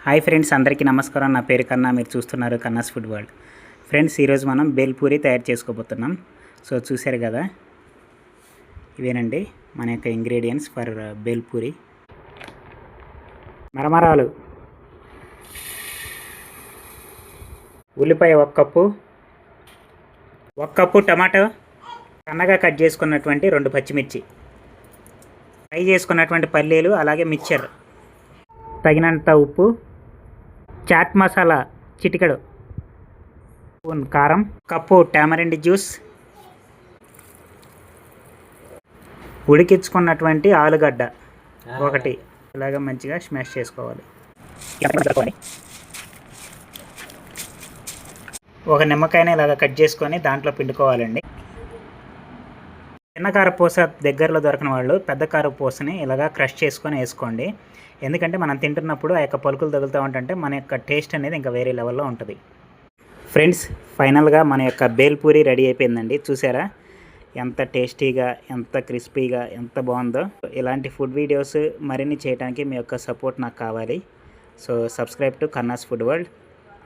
Hi friends, అందరికీ నమస్కారం. నా పేరు కన్నా, మీరు చూస్తున్నారు కన్నాస్ ఫుడ్ వరల్డ్. ఫ్రెండ్స్, ఈరోజు మనం బేల్పూరి తయారు చేసుకోబోతున్నాం. సో చూశారు కదా, ఇవేనండి మన యొక్క ఇంగ్రీడియంట్స్ ఫర్ బేల్పూరి. మరమరాలు, ఉల్లిపాయ 1 కప్పు టమాటో, సన్నగా కట్ చేసుకున్నటువంటి 2 పచ్చిమిర్చి, ఫ్రై చేసుకున్నటువంటి పల్లీలు, అలాగే మిక్చర్, తగినంత ఉప్పు, చాట్ మసాలా చిటికెడు, స్పూన్ కారం, కప్పు టామరిండ్ జ్యూస్, ఉడికించుకున్నటువంటి ఆలుగడ్డ 1, ఇలాగ మంచిగా స్మాష్ చేసుకోవాలి. 1 నిమ్మకాయని ఇలాగ కట్ చేసుకొని దాంట్లో పిండుకోవాలండి. చిన్న కారపూస దగ్గరలో దొరకని వాళ్ళు పెద్ద కారపూసని ఇలాగ క్రష్ చేసుకొని వేసుకోండి. ఎందుకంటే మనం తింటున్నప్పుడు ఆ యొక్క పలుకులు తగులుతూ ఉంటుంటే మన యొక్క టేస్ట్ అనేది ఇంకా వేరే లెవెల్లో ఉంటుంది. ఫ్రెండ్స్, ఫైనల్గా మన యొక్క బేల్పూరి రెడీ అయిపోయిందండి. చూసారా ఎంత టేస్టీగా, ఎంత క్రిస్పీగా, ఎంత బాగుందో. ఇలాంటి ఫుడ్ వీడియోస్ మరిన్ని చేయడానికి మీ యొక్క సపోర్ట్ నాకు కావాలి. So subscribe to Kanna's food world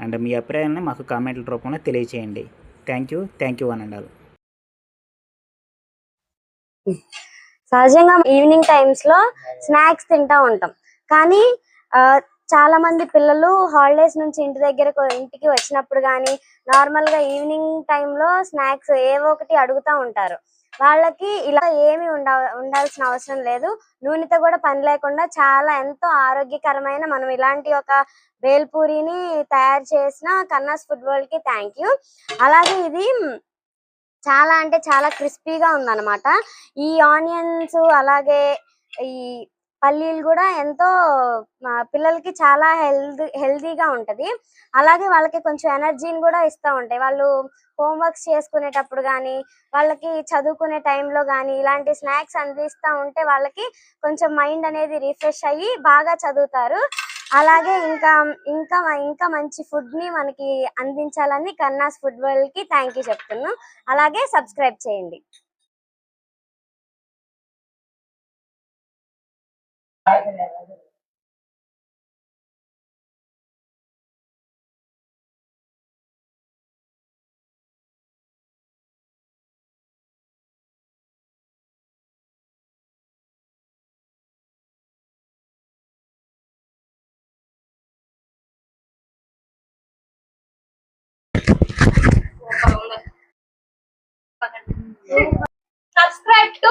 and మీ అభిప్రాయాన్ని మాకు కామెంట్ల రూపంలో తెలియచేయండి. Thank you one and all. సహజంగా ఈవినింగ్ టైమ్స్ లో స్నాక్స్ తింటా ఉంటాం, కానీ చాలా మంది పిల్లలు హాలిడేస్ నుంచి ఇంటికి వచ్చినప్పుడు కానీ నార్మల్ గా ఈవినింగ్ టైంలో స్నాక్స్ ఏవో ఒకటి అడుగుతా ఉంటారు. వాళ్ళకి ఇలా ఏమి ఉండాల్సిన అవసరం లేదు. నూనెతో కూడా పని లేకుండా చాలా ఎంతో ఆరోగ్యకరమైన మనం ఇలాంటి ఒక బేల్పూరిని తయారు చేసిన కన్నాస్ ఫుడ్ వరల్డ్ కి థ్యాంక్ యూ. అలాగే ఇది చాలా అంటే చాలా క్రిస్పీగా ఉందన్నమాట. ఈ ఆనియన్స్ అలాగే ఈ పల్లీలు కూడా ఎంతో పిల్లలకి చాలా హెల్దీగా ఉంటది. అలాగే వాళ్ళకి కొంచెం ఎనర్జీని కూడా ఇస్తూ ఉంటాయి. వాళ్ళు హోంవర్క్స్ చేసుకునేటప్పుడు కానీ, వాళ్ళకి చదువుకునే టైంలో కానీ ఇలాంటి స్నాక్స్ అందిస్తూ ఉంటే వాళ్ళకి కొంచెం మైండ్ అనేది రిఫ్రెష్ అయ్యి బాగా చదువుతారు. అలాగే ఇంకా ఇంకా ఇంకా మంచి ఫుడ్ ని మనకి అందించాలని కన్నాస్ ఫుడ్ వరల్డ్ కి థ్యాంక్ యూ చెప్తున్నాను. అలాగే సబ్స్క్రైబ్ చేయండి. Subscribe to